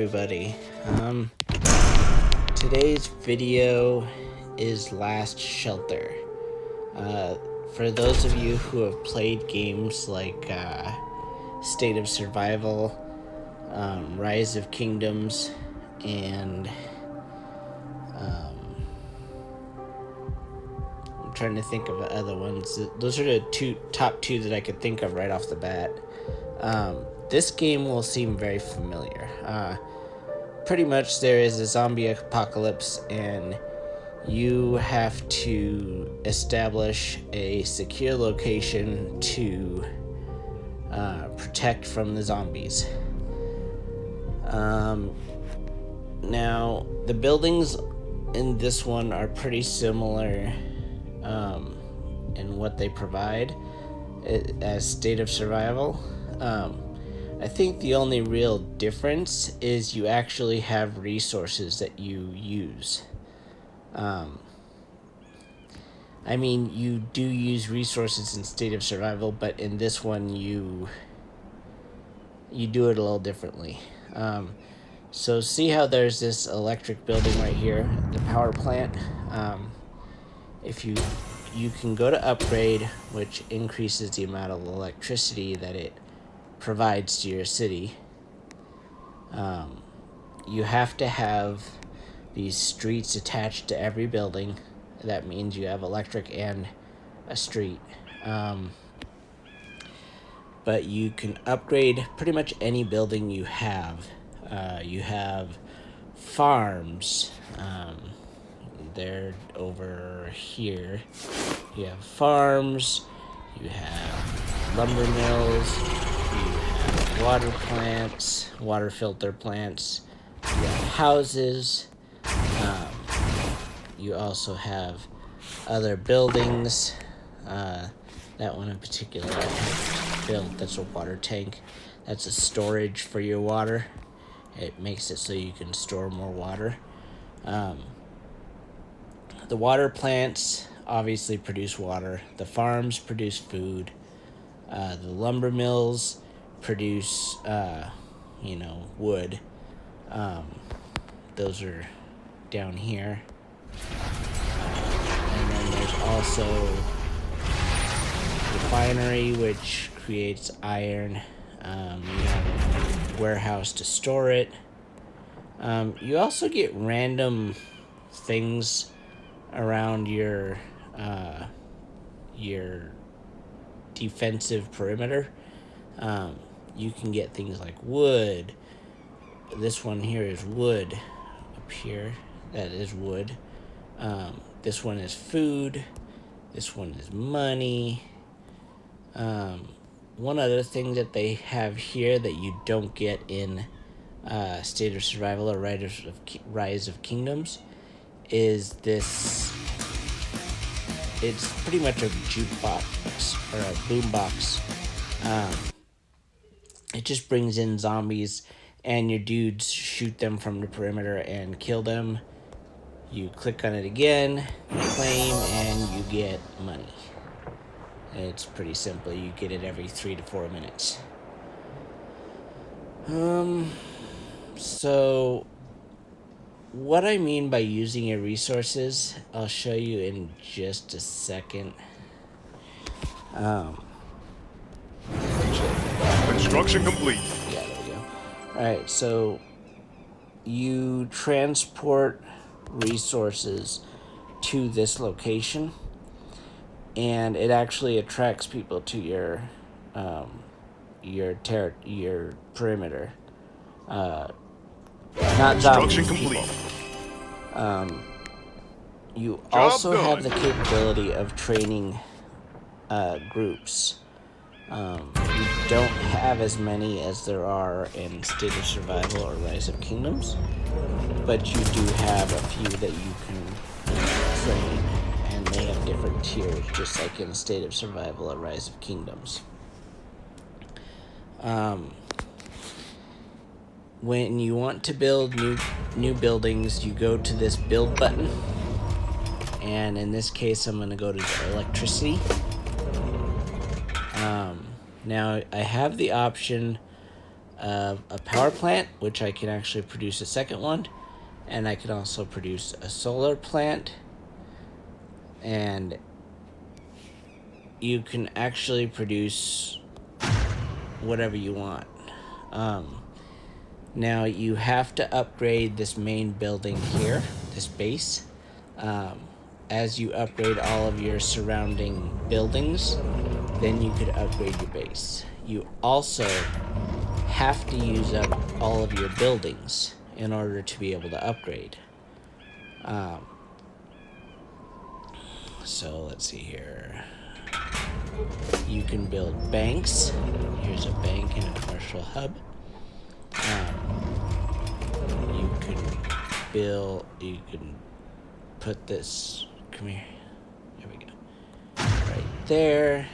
everybody. Today's video is Last Shelter. For those of you who have played games like State of Survival, Rise of Kingdoms, and I'm trying to think of other ones. Those are the top two that I could think of right off the bat. This game will seem very familiar. Pretty much there is a zombie apocalypse and you have to establish a secure location to protect from the zombies. Now, the buildings in this one are pretty similar in what they provide as State of Survival. I think the only real difference is you actually have resources that you use. I mean, you do use resources in State of Survival, but in this one you do it a little differently. So see how there's this electric building right here, the power plant. If you can go to upgrade, which increases the amount of electricity that it provides to your city. You have to have these streets attached to every building. That means you have electric and a street. But you can upgrade pretty much any building you have. You have farms. They're over here. You have farms. You have lumber mills. You have water plants, water filter plants. You have houses. You also have other buildings. That one in particular I have built. That's a water tank. That's a storage for your water. It makes it so you can store more water. The water plants obviously produce water. The farms produce food. The lumber mills produce, wood. Those are down here. And then there's also refinery, which creates iron. You have a warehouse to store it. You also get random things around your defensive perimeter. You can get things like wood. This one here is wood. Up here, that is wood. This one is food. This one is money. One other thing that they have here that you don't get in State of Survival or Rise of Kingdoms is this. It's pretty much a jukebox or a boombox. It just brings in zombies, and your dudes shoot them from the perimeter and kill them. You click on it again, claim, and you get money. It's pretty simple. You get it every 3 to 4 minutes. So what I mean by using your resources, I'll show you in just a second. Construction complete. Yeah, there we go. Alright, so you transport resources to this location, and it actually attracts people to your perimeter. Not zombies, people. You also have the capability of training groups. You don't have as many as there are in State of Survival or Rise of Kingdoms, but you do have a few that you can train, and they have different tiers, just like in State of Survival or Rise of Kingdoms. When you want to build new buildings, you go to this build button, and in this case I'm going to go to the electricity. Now I have the option of a power plant, which I can actually produce a second one, and I can also produce a solar plant, and you can actually produce whatever you want. Now you have to upgrade this main building here, this base. As you upgrade all of your surrounding buildings, then you could upgrade your base. You also have to use up all of your buildings in order to be able to upgrade. So let's see here. You can build banks. Here's a bank and a commercial hub. You can put this, come here, there we go, right there.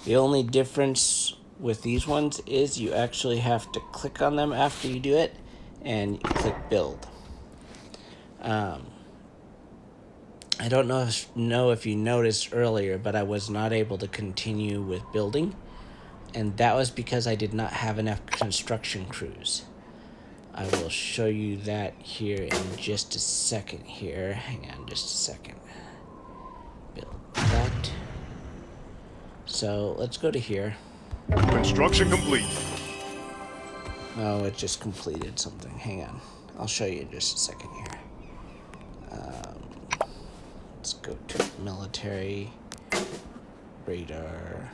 The only difference with these ones is you actually have to click on them after you do it, and you click build. I don't know if you noticed earlier, but I was not able to continue with building, and that was because I did not have enough construction crews. I will show you that here in just a second here. Hang on just a second. Build that. So let's go to here. Construction complete. Oh, it just completed something. Hang on. I'll show you in just a second here. Let's go to military radar.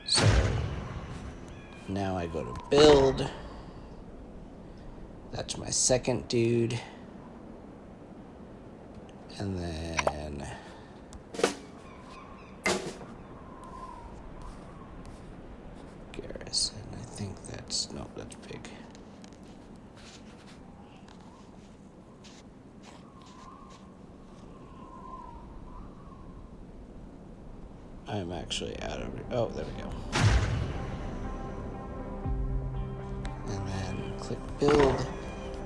So now I go to build. That's my second dude. And then garrison. I think that's, no, that's big. I'm actually out of it. Oh, there we go. And then click build.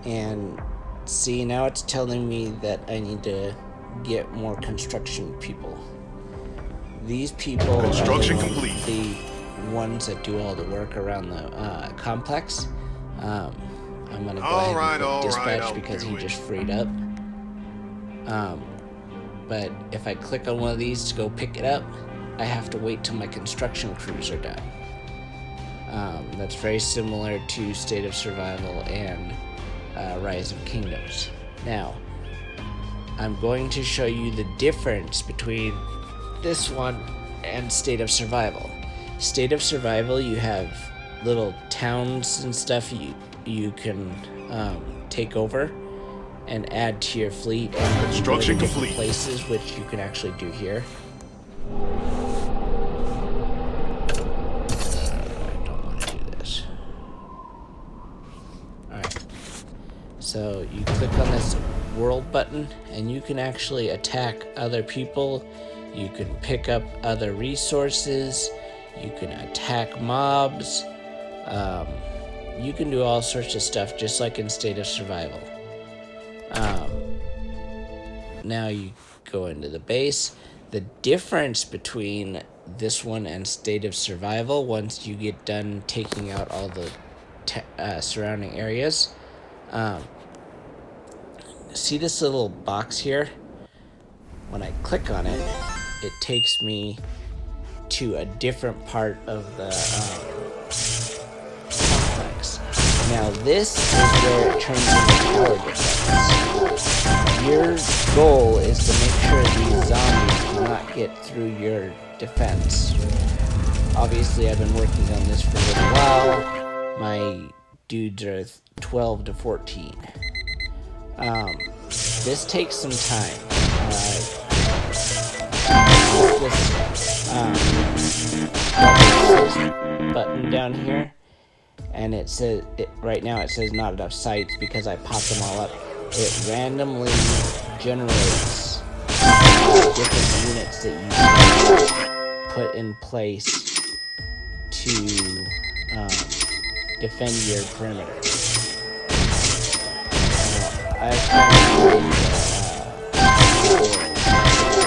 And see, now it's telling me that I need to get more construction people. These people Construction are complete. the ones that do all the work around the complex. I'm gonna go ahead and click dispatch because he just freed up. But if I click on one of these to go pick it up, I have to wait till my construction crews are done. That's very similar to State of Survival and Rise of Kingdoms. Now, I'm going to show you the difference between this one and State of Survival. State of Survival, you have little towns and stuff you can take over and add to your fleet, and Construction different complete. places, which you can actually do here. So you click on this world button and you can actually attack other people. You can pick up other resources. You can attack mobs. You can do all sorts of stuff just like in State of Survival. Now you go into the base. The difference between this one and State of Survival, once you get done taking out all the surrounding areas, see this little box here? When I click on it, it takes me to a different part of the complex. Now this is where it turns into tower defense. Your goal is to make sure these zombies do not get through your defense. Obviously, I've been working on this for a little while. My dudes are 12 to 14. This takes some time. This button down here, and it says right now it says not enough sites because I popped them all up. It randomly generates different units that you can put in place to defend your perimeter. I've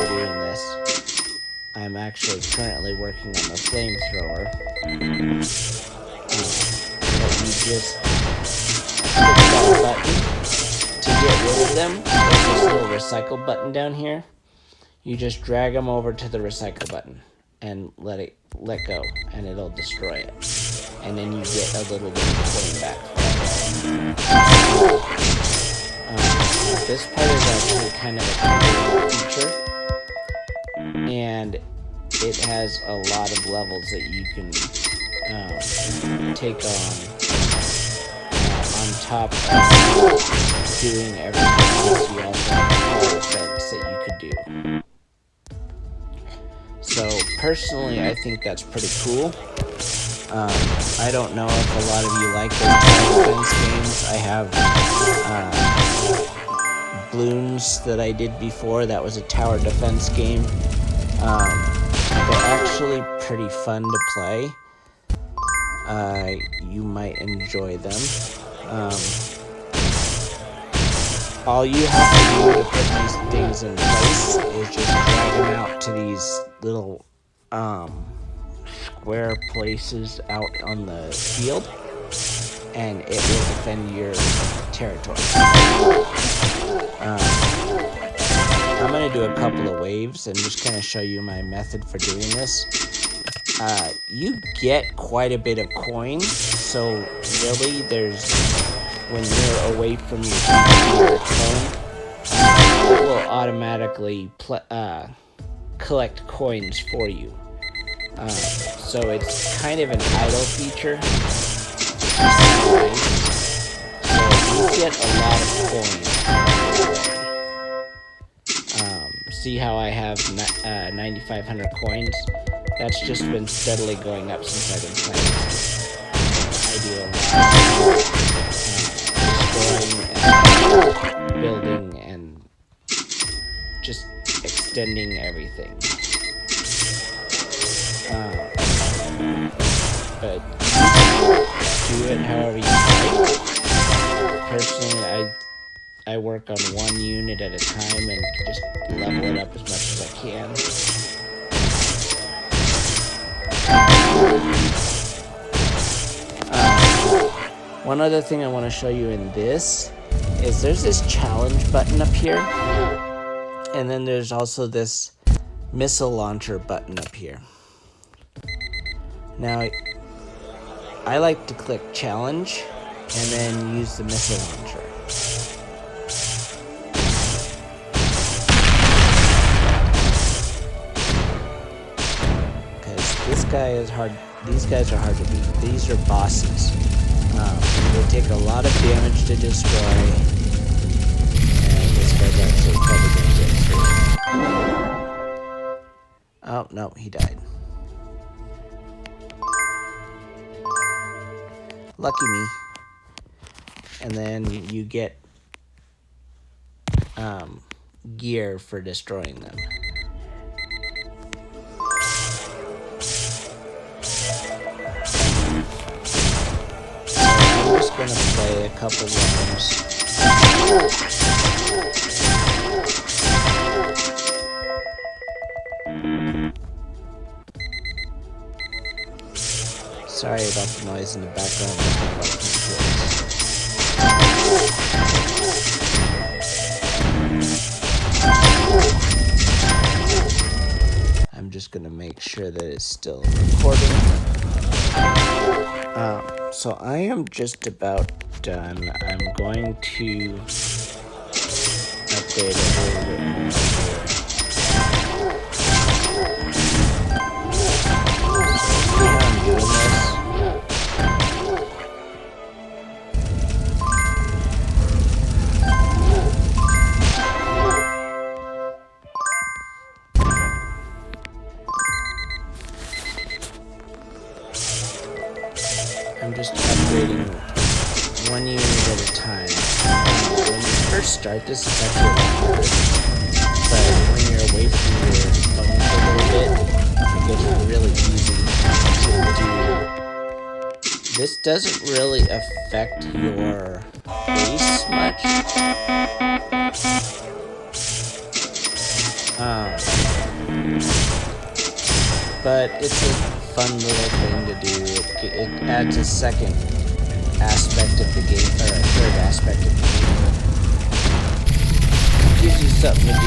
doing this. I'm actually currently working on the flamethrower. just click that button to get rid of them. There's this little recycle button down here. You just drag them over to the recycle button and let go, and it'll destroy it. And then you get a little bit of coin back. This part is actually kind of a cool feature, and it has a lot of levels that you can take on top of doing everything else. You also have power effects that you could do. So personally, I think that's pretty cool. I don't know if a lot of you like those tower defense games. I have Bloons that I did before. That was a tower defense game. They're actually pretty fun to play. You might enjoy them. All you have to do to put these things in place is just drag them out to these little square places out on the field, and it will defend your territory. I'm going to do a couple of waves and just kind of show you my method for doing this. You get quite a bit of coins, so really when you're away from your TV or phone, it will automatically collect coins for you. So it's kind of an idle feature. So you get a lot of coins. See how I have 9,500 coins? That's just been steadily going up since I've been playing. I do a lot of destroying and building and just extending everything. But do it however you like. Personally, I work on one unit at a time and just level it up as much as I can. One other thing I want to show you in this is there's this challenge button up here, and then there's also this missile launcher button up here. Now, I like to click challenge and then use the missile launcher. Because this guy is hard, these guys are hard to beat. These are bosses. They take a lot of damage to destroy, and this guy's actually probably going to get through. Oh, no, he died. Lucky me. And then you get gear for destroying them. I'm just going to play a couple rounds. Sorry about the noise in the background. I'm just going to make sure that it's still recording. So I am just about done. I'm going to update a little bit more here. See how I'm doing this? I'm just upgrading one unit at a time. When you first start this, it's actually a lot harder. But when you're away from your phone for a little bit, it gets really easy to do. This doesn't really affect your base much. But it's a fun little thing to do. It adds a second aspect of the game, or a third aspect of the game. Gives you something to do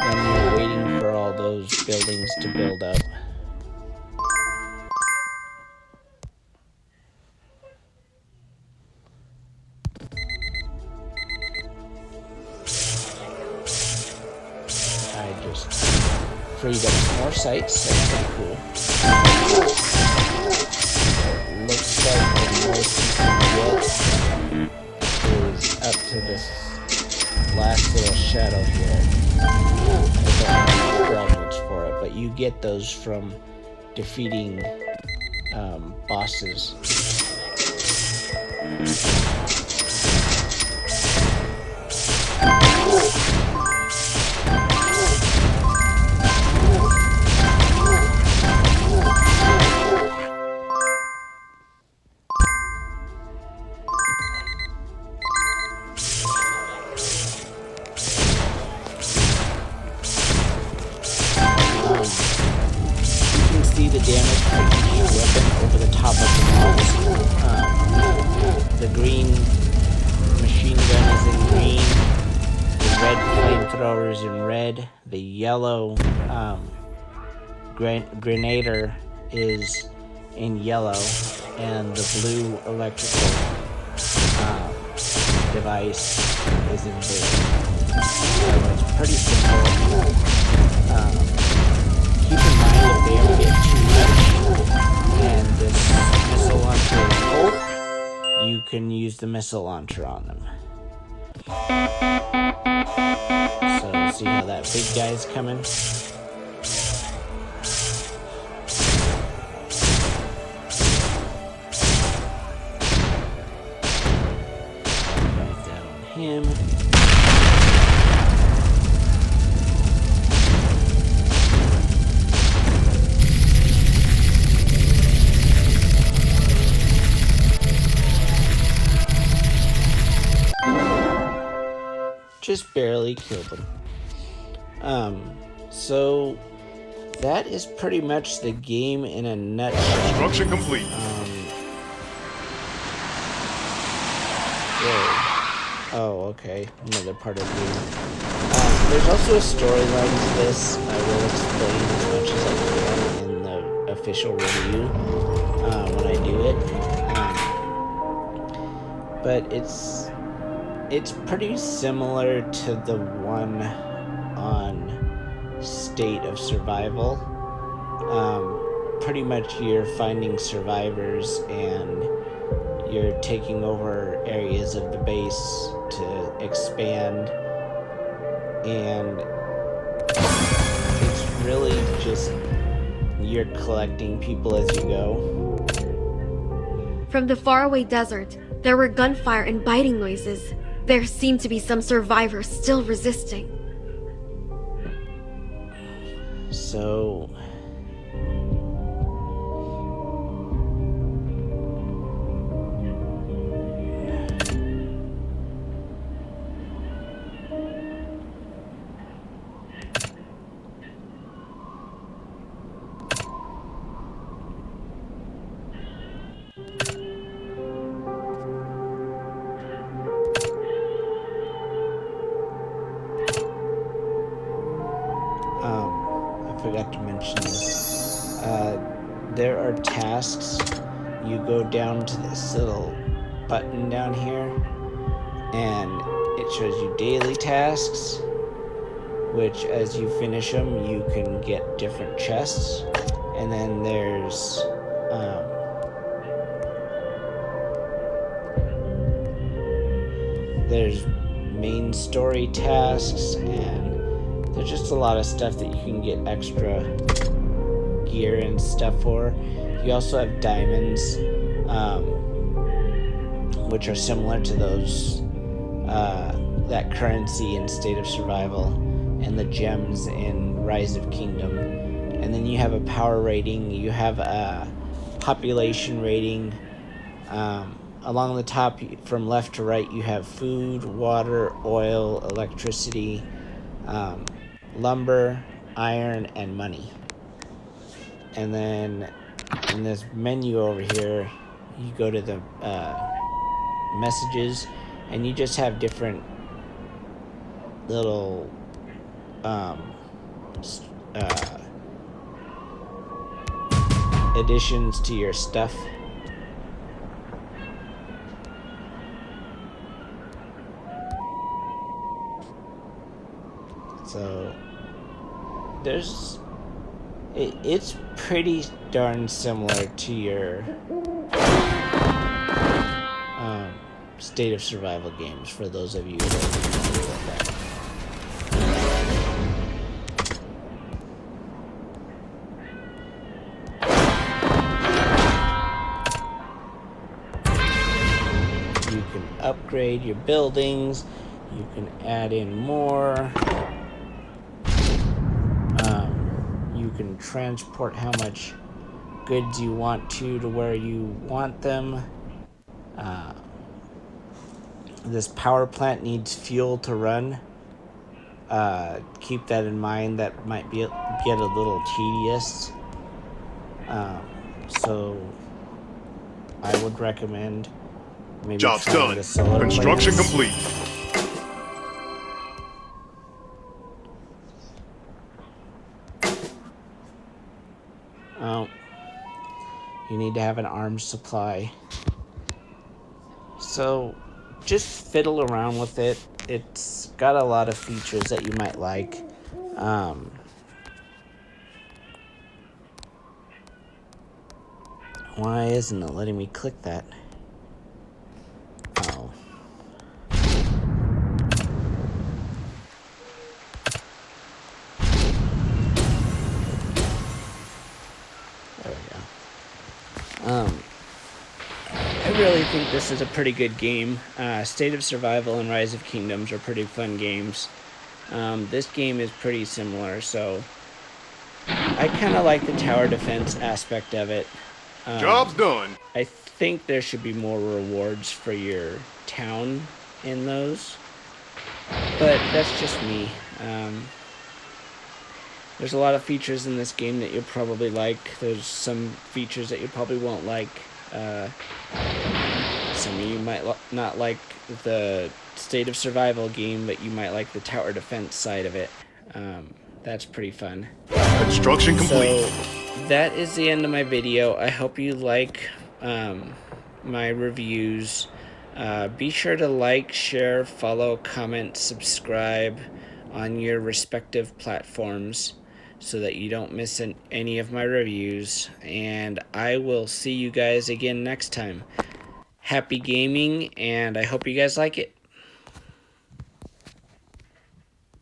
when you're waiting for all those buildings to build up. I just freed up some more sites. That's pretty cool. Looks like the most you can get is up to this last little shadow here. I don't have fragments for it, but you get those from defeating bosses. The damage for each weapon over the top of the mouse. The green machine gun is in green, the red flamethrower is in red, the yellow grenader is in yellow, and the blue electrical device is in blue. So it's pretty simple. Keep in mind if they ever get too much and this missile launcher is full, you can use the missile launcher on them. So see how that big guy's coming? Guys down on him. Just barely killed them. So that is pretty much the game in a nutshell. Construction complete. Whoa. Oh, okay. Another part of the game. There's also a storyline to this. I will explain as much as I can in the official review when I do it. But it's pretty similar to the one on State of Survival. Pretty much you're finding survivors and you're taking over areas of the base to expand, and it's really just you're collecting people as you go. From the faraway desert, there were gunfire and biting noises. There seemed to be some survivors still resisting. So I forgot to mention this. There are tasks. You go down to this little button down here, and it shows you daily tasks, which as you finish them, you can get different chests. And then there's main story tasks, and there's just a lot of stuff that you can get extra gear and stuff for. You also have diamonds, which are similar to those that currency in State of Survival, and the gems in Rise of Kingdom. And then you have a power rating, you have a population rating. Along the top, from left to right, you have food, water, oil, electricity, lumber, iron, and money. And then in this menu over here, you go to the messages, and you just have different little additions to your stuff. So it's pretty darn similar to your State of Survival games, for those of you who are familiar with that. You can upgrade your buildings, you can add in more, you can transport how much goods you want to where you want them. This power plant needs fuel to run. Keep that in mind. That might get a little tedious. So I would recommend maybe Job's trying done. the solar Construction plates. complete. You need to have an arms supply. So just fiddle around with it. It's got a lot of features that you might like. Why isn't it letting me click that? Oh. There we go. I really think this is a pretty good game. State of Survival and Rise of Kingdoms are pretty fun games. This game is pretty similar, so I kind of like the tower defense aspect of it. Job's done. I think there should be more rewards for your town in those, but that's just me. There's a lot of features in this game that you'll probably like. There's some features that you probably won't like. Some of you might not like the State of Survival game, but you might like the tower defense side of it. That's pretty fun. Construction complete. So that is the end of my video. I hope you like my reviews. Be sure to like, share, follow, comment, subscribe on your respective platforms so that you don't miss any of my reviews. And I will see you guys again next time. Happy gaming, and I hope you guys like it.